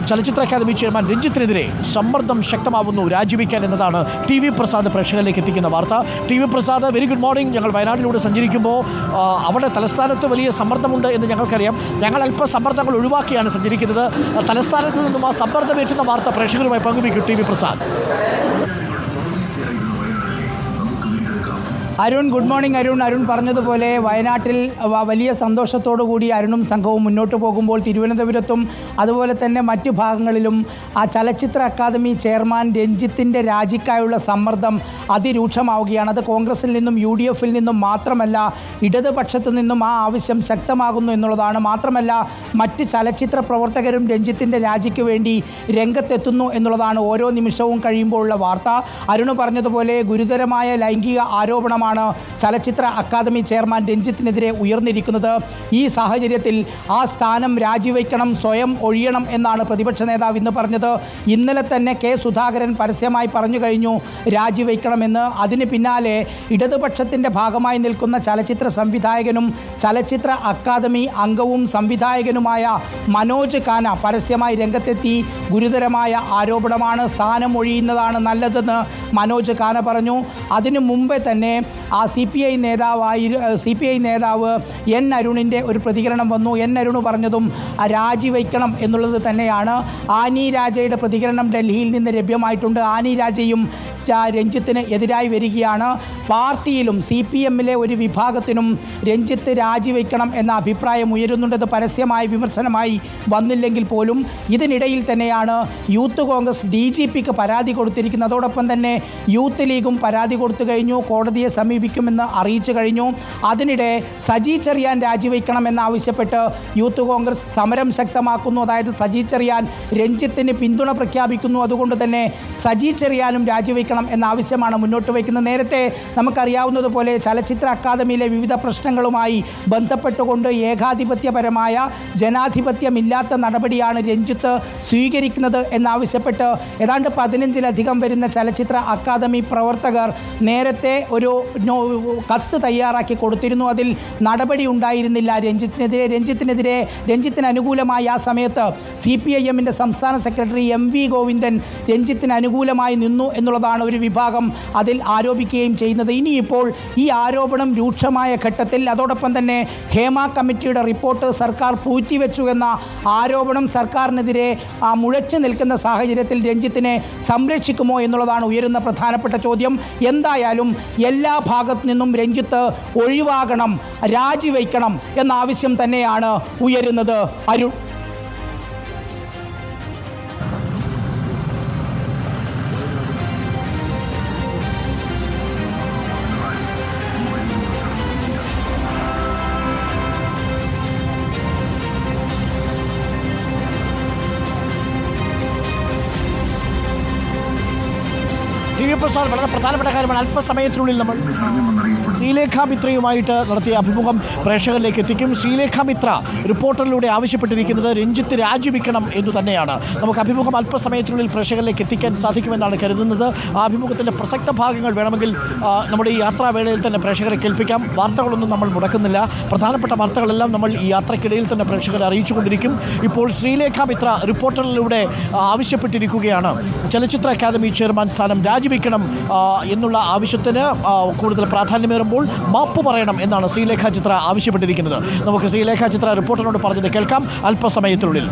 ചലച്ചിത്ര academy chairman രഞ്ജിത്തിനെതിരെ സമ്മർദ്ദം ശക്തമാവുന്നു, രാജിവെക്കാൻ എന്നതാണ് ടി വി പ്രസാദ് പ്രേക്ഷകരിലേക്ക് എത്തിക്കുന്ന വാർത്ത. T V Prasad, very good morning. ഞങ്ങൾ വയനാട്ടിലൂടെ സഞ്ചരിക്കുമ്പോൾ അവിടെ തലസ്ഥാനത്ത് വലിയ സമ്മർദ്ദമുണ്ട് എന്ന് ഞങ്ങൾക്കറിയാം. ഞങ്ങൾ അല്പ സമ്മർദ്ദങ്ങൾ ഒഴിവാക്കിയാണ് സഞ്ചരിക്കുന്നത്. തലസ്ഥാനത്ത് നിന്നും ആ സമ്മർദ്ദമേറ്റുന്ന വാർത്ത പ്രേക്ഷകരുമായി പങ്കുവയ്ക്കും T V Prasad. Arun, good morning. Arun പറഞ്ഞതുപോലെ വയനാട്ടിൽ വലിയ സന്തോഷത്തോടു കൂടി അരുണും സംഘവും മുന്നോട്ട് പോകുമ്പോൾ തിരുവനന്തപുരത്തും അതുപോലെ തന്നെ മറ്റു ഭാഗങ്ങളിലും ആ ചലച്ചിത്ര അക്കാദമി ചെയർമാൻ രഞ്ജിത്തിൻ്റെ രാജിക്കായുള്ള സമ്മർദ്ദം അതിരൂക്ഷമാവുകയാണ്. അത് കോൺഗ്രസിൽ നിന്നും UDF-ൽ നിന്നും മാത്രമല്ല, ഇടതുപക്ഷത്തു നിന്നും ആ ആവശ്യം ശക്തമാകുന്നു എന്നുള്ളതാണ്. മാത്രമല്ല, മറ്റ് ചലച്ചിത്ര പ്രവർത്തകരും രഞ്ജിത്തിൻ്റെ രാജിക്ക് വേണ്ടി രംഗത്തെത്തുന്നു എന്നുള്ളതാണ് ഓരോ നിമിഷവും കഴിയുമ്പോഴുള്ള വാർത്ത. അരുൺ പറഞ്ഞതുപോലെ ഗുരുതരമായ ലൈംഗിക ആരോപണം ചലച്ചിത്ര അക്കാദമി ചെയർമാൻ രഞ്ജിത്തിനെതിരെ ഉയർന്നിരിക്കുന്നത്. ഈ സാഹചര്യത്തിൽ ആ സ്ഥാനം രാജിവെക്കണം, സ്വയം ഒഴിയണം എന്നാണ് പ്രതിപക്ഷ നേതാവ് ഇന്ന് പറഞ്ഞത്. ഇന്നലെ തന്നെ കെ സുധാകരൻ പരസ്യമായി പറഞ്ഞു കഴിഞ്ഞു രാജിവെക്കണമെന്ന്. അതിന് പിന്നാലെ ഇടതുപക്ഷത്തിൻ്റെ ഭാഗമായി നിൽക്കുന്ന ചലച്ചിത്ര സംവിധായകനും ചലച്ചിത്ര അക്കാദമി അംഗവും സംവിധായകനുമായ മനോജ് ഖാന പരസ്യമായി രംഗത്തെത്തി. ഗുരുതരമായ ആരോപണമാണ്, സ്ഥാനം ഒഴിയുന്നതാണ് നല്ലതെന്ന് മനോജ് ഖാന പറഞ്ഞു. അതിനു മുമ്പേ തന്നെ ആ CPI നേതാവ് എൻ അരുണിൻ്റെ ഒരു പ്രതികരണം വന്നു. എൻ അരുൺ പറഞ്ഞതും രാജിവെക്കണം എന്നുള്ളത് തന്നെയാണ്. ആനി രാജയുടെ പ്രതികരണം ഡൽഹിയിൽ നിന്ന് ലഭ്യമായിട്ടുണ്ട്. ആനി രാജയും രഞ്ജിത്തിന് എതിരായി വരികയാണ്. പാർട്ടിയിലും CPM-ലെ ഒരു വിഭാഗത്തിനും രഞ്ജിത്ത് രാജിവെക്കണം എന്ന അഭിപ്രായം ഉയരുന്നുണ്ടെന്ന് പരസ്യമായ വിമർശനമായി വന്നില്ലെങ്കിൽ പോലും ഇതിനിടയിൽ തന്നെയാണ് യൂത്ത് കോൺഗ്രസ് DGP-ക്ക് പരാതി കൊടുത്തിരിക്കുന്നത്. അതോടൊപ്പം തന്നെ യൂത്ത് ലീഗും പരാതി കൊടുത്തു കഴിഞ്ഞു, കോടതിയെ സമീപിക്കുമെന്ന് അറിയിച്ചു കഴിഞ്ഞു. അതിനിടെ സജി ചെറിയാൻ രാജിവെക്കണം എന്നാവശ്യപ്പെട്ട് യൂത്ത് കോൺഗ്രസ് സമരം ശക്തമാക്കുന്നു. അതായത് സജി ചെറിയാൻ രഞ്ജിത്തിന് പിന്തുണ പ്രഖ്യാപിക്കുന്നു. അതുകൊണ്ട് തന്നെ സജി ചെറിയാനും രാജിവെക്കണം എന്ന ആവശ്യമാണ് മുന്നോട്ട് വയ്ക്കുന്നത്. നേരത്തെ നമുക്കറിയാവുന്നതുപോലെ ചലച്ചിത്ര അക്കാദമിയിലെ വിവിധ പ്രശ്നങ്ങളുമായി ബന്ധപ്പെട്ടുകൊണ്ട് ഏകാധിപത്യപരമായ ജനാധിപത്യമില്ലാത്ത നടപടിയാണ് രഞ്ജിത്ത് സ്വീകരിക്കുന്നത് എന്നാവശ്യപ്പെട്ട് ഏതാണ്ട് 15-ലധികം വരുന്ന ചലച്ചിത്ര അക്കാദമി പ്രവർത്തകർ നേരത്തെ ഒരു കത്ത് തയ്യാറാക്കി കൊടുത്തിരുന്നു. അതിൽ നടപടി ഉണ്ടായിരുന്നില്ല രഞ്ജിത്തിന് അനുകൂലമായി ആ സമയത്ത് CPIM-ൻ്റെ സംസ്ഥാന സെക്രട്ടറി MV ഗോവിന്ദൻ രഞ്ജിത്തിന് അനുകൂലമായി നിന്നു എന്നുള്ളതാണ് ഒരു വിഭാഗം അതിൽ ആരോപിക്കുകയും ചെയ്യുന്നത്. ഇനിയിപ്പോൾ ഈ ആരോപണം രൂക്ഷമായ ഘട്ടത്തിൽ അതോടൊപ്പം തന്നെ ഹേമ കമ്മിറ്റിയുടെ റിപ്പോർട്ട് സർക്കാർ പൂഴ്ത്തിവെച്ചു എന്ന ആരോപണം സർക്കാരിനെതിരെ മുഴച്ചു നിൽക്കുന്ന സാഹചര്യത്തിൽ രഞ്ജിത്തിനെ സംരക്ഷിക്കുമോ എന്നുള്ളതാണ് ഉയരുന്ന പ്രധാനപ്പെട്ട ചോദ്യം. എന്തായാലും എല്ലാ ഭാഗത്തു നിന്നും രഞ്ജിത്ത് ഒഴിവാകണം, രാജിവെക്കണം എന്ന ആവശ്യം തന്നെയാണ് ഉയരുന്നത്. അരുൺ. ടി വി പ്രസാദ്, വളരെ പ്രധാനപ്പെട്ട കാര്യമാണ്. അല്പസമയത്തിനുള്ളിൽ നമ്മൾ ശ്രീലേഖ മിത്രയുമായിട്ട് നടത്തിയ അഭിമുഖം പ്രേക്ഷകരിലേക്ക് എത്തിക്കും. ശ്രീലേഖ മിത്ര റിപ്പോർട്ടറിലൂടെ ആവശ്യപ്പെട്ടിരിക്കുന്നത് രഞ്ജിത്ത് രാജിവെക്കണം എന്നു തന്നെയാണ്. നമുക്ക് അഭിമുഖം അല്പസമയത്തിനുള്ളിൽ പ്രേക്ഷകരിലേക്ക് എത്തിക്കാൻ സാധിക്കുമെന്നാണ് കരുതുന്നത്. ആ അഭിമുഖത്തിൻ്റെ പ്രസക്ത ഭാഗങ്ങൾ വേണമെങ്കിൽ നമ്മുടെ ഈ യാത്രാവേളയിൽ തന്നെ പ്രേക്ഷകരെ കേൾപ്പിക്കാം. വാർത്തകളൊന്നും നമ്മൾ മുടക്കുന്നില്ല. പ്രധാനപ്പെട്ട വാർത്തകളെല്ലാം നമ്മൾ ഈ യാത്രക്കിടയിൽ തന്നെ പ്രേക്ഷകരെ അറിയിച്ചുകൊണ്ടിരിക്കും. ഇപ്പോൾ ശ്രീലേഖ മിത്ര റിപ്പോർട്ടറിലൂടെ ആവശ്യപ്പെട്ടിരിക്കുകയാണ് ചലച്ചിത്ര അക്കാദമി ചെയർമാൻ സ്ഥാനം രാജിവെക്കണം എന്നുള്ള ആവശ്യത്തിന് കൂടുതൽ പ്രാധാന്യമേറുമ്പോൾ മാപ്പ് പറയണം എന്നാണ് ശ്രീലേഖ ചിത്ര ആവശ്യപ്പെട്ടിരിക്കുന്നത്. നമുക്ക് ശ്രീലേഖ ചിത്ര റിപ്പോർട്ടറിനോട് പറഞ്ഞത് കേൾക്കാം അല്പസമയത്തിനുള്ളിൽ.